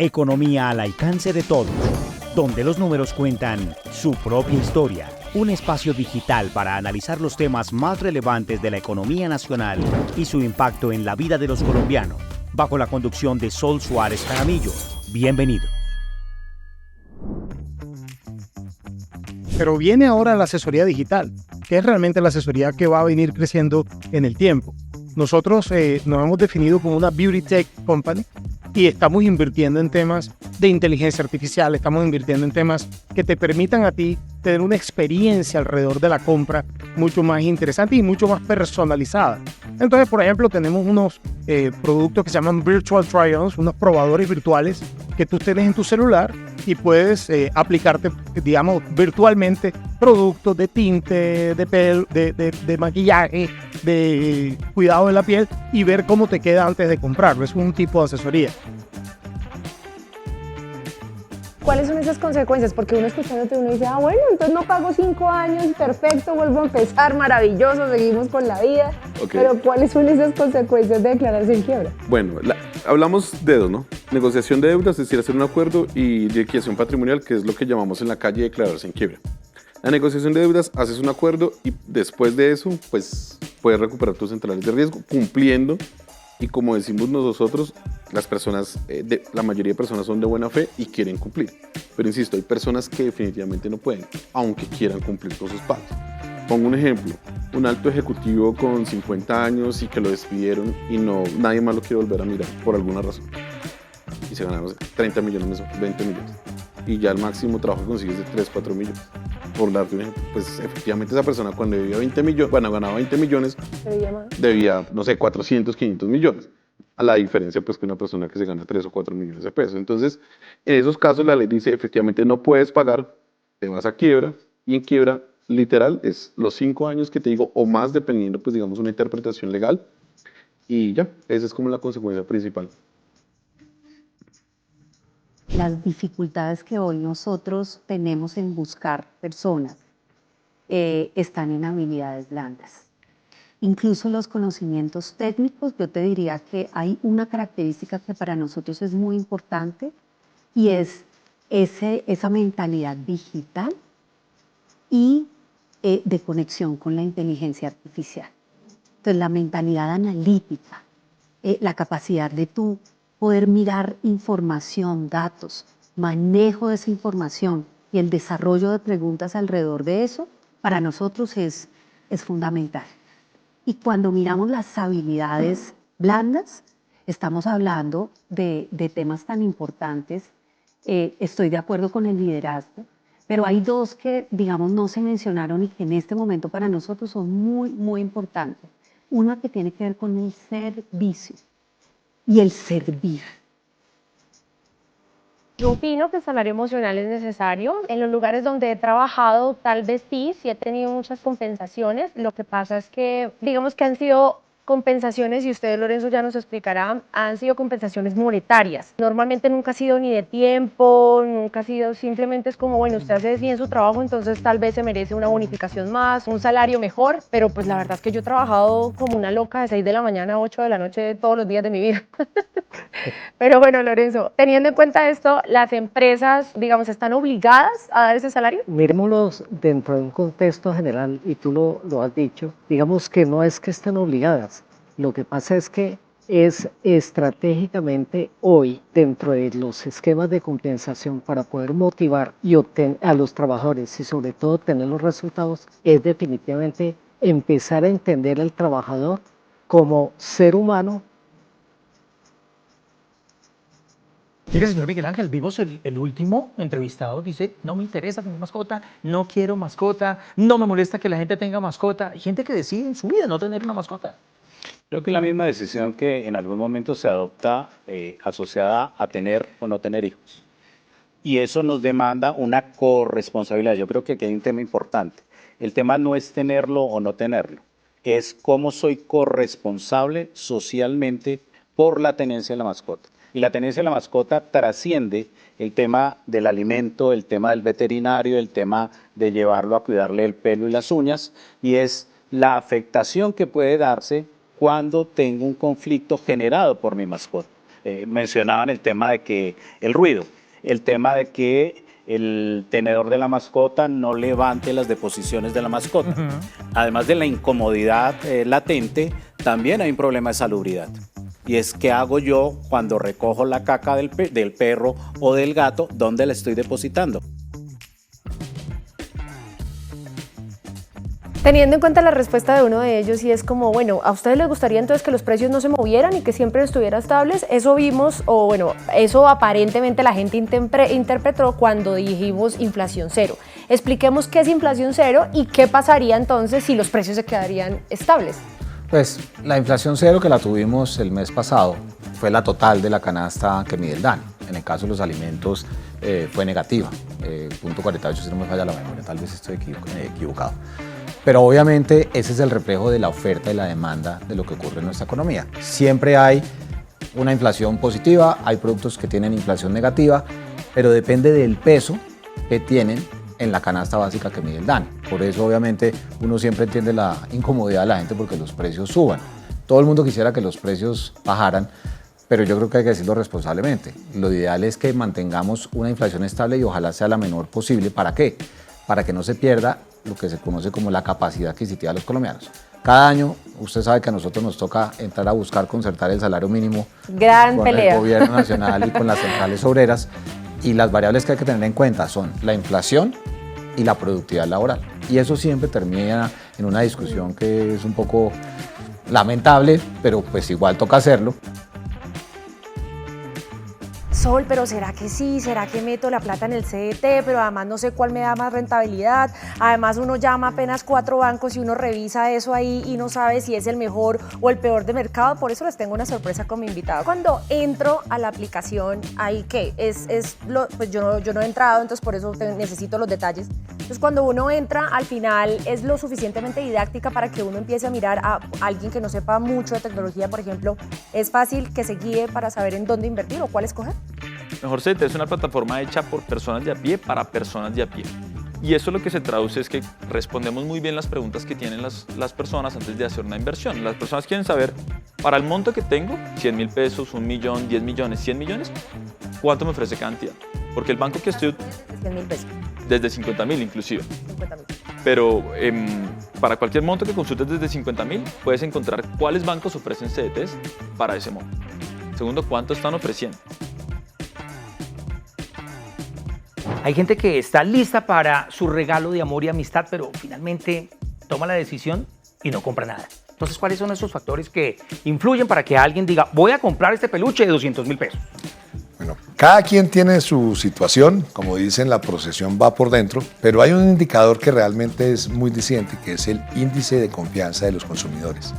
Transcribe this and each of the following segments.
Economía al alcance de todos, donde los números cuentan su propia historia. Un espacio digital para analizar los temas más relevantes de la economía nacional y su impacto en la vida de los colombianos, bajo la conducción de Sol Suárez Jaramillo. Bienvenido. Pero viene ahora la asesoría digital, que es realmente la asesoría que va a venir creciendo en el tiempo. Nosotros nos hemos definido como una Beauty Tech Company y estamos invirtiendo en temas de inteligencia artificial, estamos invirtiendo en temas que te permitan a ti tener una experiencia alrededor de la compra mucho más interesante y mucho más personalizada. Entonces, por ejemplo, tenemos unos productos que se llaman Virtual Try-Ons, unos probadores virtuales que tú tienes en tu celular y puedes aplicarte, digamos, virtualmente productos de tinte, de maquillaje, de cuidado de la piel y ver cómo te queda antes de comprarlo. Es un tipo de asesoría. ¿Cuáles son esas consecuencias? Porque uno escuchándote uno dice, bueno, entonces no pago 5 años, perfecto, vuelvo a empezar, maravilloso, seguimos con la vida. Okay. Pero ¿cuáles son esas consecuencias de declararse en quiebra? Bueno, hablamos de dos, ¿no? Negociación de deudas, es decir, hacer un acuerdo, y liquidación patrimonial, que es lo que llamamos en la calle declararse en quiebra. La negociación de deudas, haces un acuerdo y después de eso, pues puedes recuperar tus centrales de riesgo cumpliendo. Y como decimos nosotros, las personas, la mayoría de personas son de buena fe y quieren cumplir. Pero insisto, hay personas que definitivamente no pueden, aunque quieran cumplir con sus pagos. Pongo un ejemplo, un alto ejecutivo con 50 años y que lo despidieron y nadie más lo quiere volver a mirar por alguna razón. Y se ganaron 30 millones, 20 millones. Y ya el máximo trabajo que consigues de 3, 4 millones. Por darte un ejemplo, pues efectivamente esa persona cuando debía 20 millones, bueno, ganaba 20 millones, debía, no sé, 400, 500 millones. A la diferencia, pues, que una persona que se gana 3 o 4 millones de pesos. Entonces, en esos casos la ley dice, efectivamente no puedes pagar, te vas a quiebra, y en quiebra, literal, es los 5 años que te digo, o más, dependiendo, pues, digamos, una interpretación legal, y ya, esa es como la consecuencia principal. Las dificultades que hoy nosotros tenemos en buscar personas están en habilidades blandas. Incluso los conocimientos técnicos, yo te diría que hay una característica que para nosotros es muy importante y es esa mentalidad digital y de conexión con la inteligencia artificial. Entonces, la mentalidad analítica, la capacidad de tú poder mirar información, datos, manejo de esa información y el desarrollo de preguntas alrededor de eso, para nosotros es fundamental. Y cuando miramos las habilidades blandas, estamos hablando de temas tan importantes. Estoy de acuerdo con el liderazgo, pero hay dos que, digamos, no se mencionaron y que en este momento para nosotros son muy, muy importantes. Una que tiene que ver con el servicio y el servir. Yo opino que el salario emocional es necesario. En los lugares donde he trabajado, tal vez sí he tenido muchas compensaciones. Lo que pasa es que, digamos que han sido compensaciones, y usted, Lorenzo, ya nos explicará, han sido compensaciones monetarias. Normalmente nunca ha sido ni de tiempo, nunca ha sido, simplemente es como, bueno, usted hace bien su trabajo, entonces tal vez se merece una bonificación más, un salario mejor, pero pues la verdad es que yo he trabajado como una loca de 6 de la mañana a 8 de la noche todos los días de mi vida. Pero bueno, Lorenzo, teniendo en cuenta esto, ¿las empresas, digamos, están obligadas a dar ese salario? Miremoslos dentro de un contexto general, y tú lo has dicho, digamos que no es que estén obligadas, lo que pasa es que es estratégicamente hoy, dentro de los esquemas de compensación para poder motivar y obtener a los trabajadores y sobre todo tener los resultados, es definitivamente empezar a entender al trabajador como ser humano. Mire, señor Miguel Ángel, vimos el último entrevistado, dice, no me interesa tener mascota, no quiero mascota, no me molesta que la gente tenga mascota. Hay gente que decide en su vida no tener una mascota. Creo que es la misma decisión que en algún momento se adopta asociada a tener o no tener hijos. Y eso nos demanda una corresponsabilidad. Yo creo que aquí hay un tema importante. El tema no es tenerlo o no tenerlo, es cómo soy corresponsable socialmente por la tenencia de la mascota. Y la tenencia de la mascota trasciende el tema del alimento, el tema del veterinario, el tema de llevarlo a cuidarle el pelo y las uñas, y es la afectación que puede darse cuando tengo un conflicto generado por mi mascota. mencionaban el tema de que el ruido, el tema de que el tenedor de la mascota no levante las deposiciones de la mascota. Además de la incomodidad latente, también hay un problema de salubridad. Y es qué hago yo cuando recojo la caca del perro o del gato, ¿dónde la estoy depositando? Teniendo en cuenta la respuesta de uno de ellos y es como, bueno, ¿a ustedes les gustaría entonces que los precios no se movieran y que siempre estuvieran estables? Eso vimos, o bueno, eso aparentemente la gente interpretó cuando dijimos inflación cero. Expliquemos qué es inflación cero y qué pasaría entonces si los precios se quedarían estables. Pues la inflación cero que la tuvimos el mes pasado fue la total de la canasta que mide el DANE. En el caso de los alimentos fue negativa, punto 48 si no me falla la memoria, tal vez estoy equivocado. Pero obviamente ese es el reflejo de la oferta y la demanda de lo que ocurre en nuestra economía. Siempre hay una inflación positiva, hay productos que tienen inflación negativa, pero depende del peso que tienen en la canasta básica que mide el DANE. Por eso obviamente uno siempre entiende la incomodidad de la gente porque los precios suban. Todo el mundo quisiera que los precios bajaran, pero yo creo que hay que decirlo responsablemente. Lo ideal es que mantengamos una inflación estable y ojalá sea la menor posible. ¿Para qué? Para que no se pierda lo que se conoce como la capacidad adquisitiva de los colombianos. Cada año, usted sabe que a nosotros nos toca entrar a buscar concertar el salario mínimo Gran con pelea. el gobierno nacional y con las centrales obreras, y las variables que hay que tener en cuenta son la inflación y la productividad laboral. Y eso siempre termina en una discusión que es un poco lamentable, pero pues igual toca hacerlo. Sol, pero ¿será que sí? ¿Será que meto la plata en el CDT? Pero además no sé cuál me da más rentabilidad. Además uno llama apenas 4 bancos y uno revisa eso ahí y no sabe si es el mejor o el peor de mercado. Por eso les tengo una sorpresa con mi invitado. Cuando entro a la aplicación, ¿ahí qué? Pues yo no he entrado, entonces por eso necesito los detalles. Entonces cuando uno entra, al final es lo suficientemente didáctica para que uno empiece a mirar a alguien que no sepa mucho de tecnología, por ejemplo. ¿Es fácil que se guíe para saber en dónde invertir o cuál escoger? Mejor CDT es una plataforma hecha por personas de a pie para personas de a pie. Y eso lo que se traduce es que respondemos muy bien las preguntas que tienen las personas antes de hacer una inversión. Las personas quieren saber, para el monto que tengo, 100.000 pesos, 1 millón, 10 millones, 100 millones, ¿cuánto me ofrece cada entidad? Porque el banco que estoy... 100.000 pesos. Desde 50.000 inclusive. 50.000. Pero para cualquier monto que consultes desde 50.000, puedes encontrar cuáles bancos ofrecen CDTs para ese monto. Segundo, ¿cuánto están ofreciendo? Hay gente que está lista para su regalo de amor y amistad, pero finalmente toma la decisión y no compra nada. Entonces, ¿cuáles son esos factores que influyen para que alguien diga, voy a comprar este peluche de 200.000 pesos? Bueno, cada quien tiene su situación, como dicen, la procesión va por dentro, pero hay un indicador que realmente es muy diciente, que es el índice de confianza de los consumidores.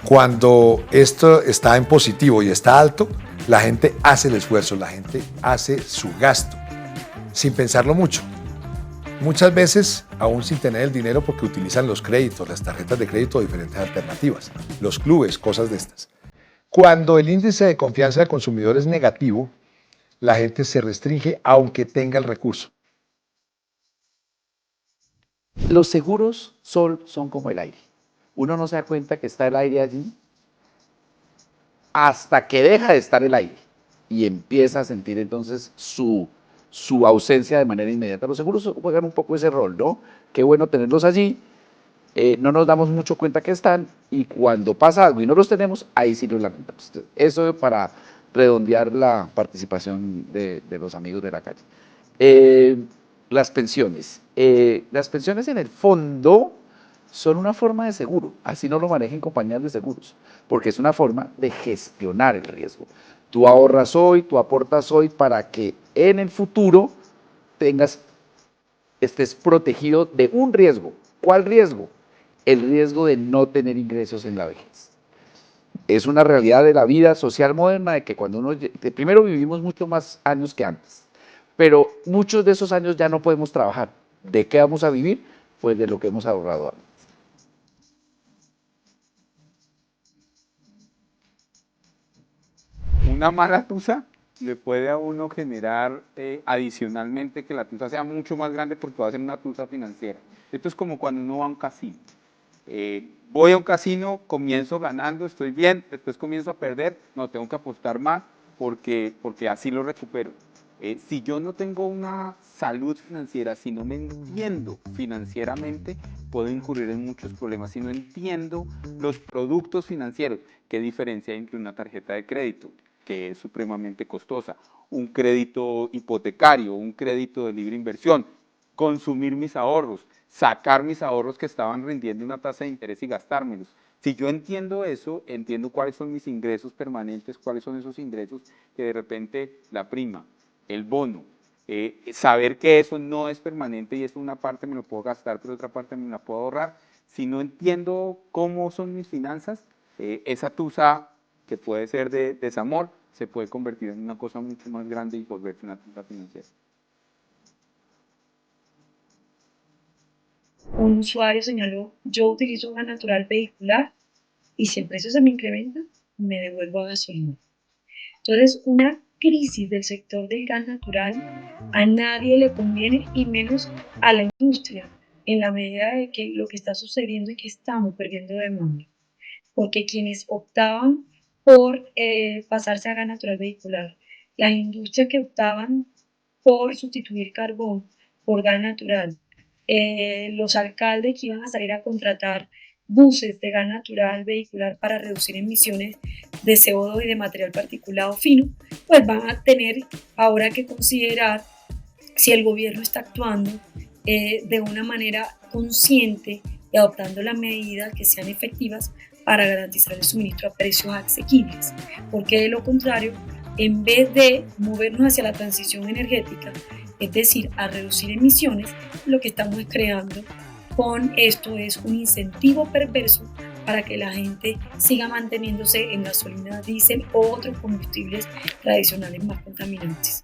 Cuando esto está en positivo y está alto, la gente hace el esfuerzo, la gente hace su gasto, sin pensarlo mucho. Muchas veces, aún sin tener el dinero, porque utilizan los créditos, las tarjetas de crédito o diferentes alternativas, los clubes, cosas de estas. Cuando el índice de confianza del consumidor es negativo, la gente se restringe aunque tenga el recurso. Los seguros son como el aire. Uno no se da cuenta que está el aire allí hasta que deja de estar el aire y empieza a sentir entonces su ausencia de manera inmediata. Los seguros juegan un poco ese rol, ¿no? Qué bueno tenerlos allí, no nos damos mucho cuenta que están y cuando pasa algo y no los tenemos, ahí sí los lamentamos. Eso para redondear la participación de los amigos de la calle. Las pensiones. Las pensiones en el fondo son una forma de seguro, así no lo manejen compañías de seguros, porque es una forma de gestionar el riesgo. Tú ahorras hoy, tú aportas hoy para que en el futuro estés protegido de un riesgo. ¿Cuál riesgo? El riesgo de no tener ingresos en la vejez. Es una realidad de la vida social moderna de que cuando primero vivimos mucho más años que antes, pero muchos de esos años ya no podemos trabajar. ¿De qué vamos a vivir? Pues de lo que hemos ahorrado antes. Una mala tusa le puede a uno generar adicionalmente que la tusa sea mucho más grande porque va a ser una tusa financiera. Esto es como cuando uno va a un casino. Voy a un casino, comienzo ganando, estoy bien, después comienzo a perder, no, tengo que apostar más porque así lo recupero. Si yo no tengo una salud financiera, si no me entiendo financieramente, puedo incurrir en muchos problemas. Si no entiendo los productos financieros, ¿qué diferencia hay entre una tarjeta de crédito, que es supremamente costosa, un crédito hipotecario, un crédito de libre inversión, consumir mis ahorros, sacar mis ahorros que estaban rindiendo una tasa de interés y gastármelos? Si yo entiendo eso, entiendo cuáles son mis ingresos permanentes, cuáles son esos ingresos que de repente la prima, el bono, saber que eso no es permanente y es una parte me lo puedo gastar, pero otra parte me la puedo ahorrar. Si no entiendo cómo son mis finanzas, esa tusa que puede ser de desamor se puede convertir en una cosa mucho más grande y volverse una tusa financiera. Un usuario señaló: yo utilizo gas natural vehicular y si el precio se me incrementa, me devuelvo a gasolina. Entonces, una crisis del sector del gas natural a nadie le conviene, y menos a la industria, en la medida de que lo que está sucediendo es que estamos perdiendo demanda, porque quienes optaban por pasarse a gas natural vehicular, las industrias que optaban por sustituir carbón por gas natural, los alcaldes que iban a salir a contratar buses de gas natural vehicular para reducir emisiones de CO2 y de material particulado fino, pues van a tener ahora que considerar si el gobierno está actuando de una manera consciente y adoptando las medidas que sean efectivas para garantizar el suministro a precios asequibles, porque de lo contrario, en vez de movernos hacia la transición energética, es decir, a reducir emisiones, lo que estamos creando con esto es un incentivo perverso para que la gente siga manteniéndose en gasolina, diésel o otros combustibles tradicionales más contaminantes.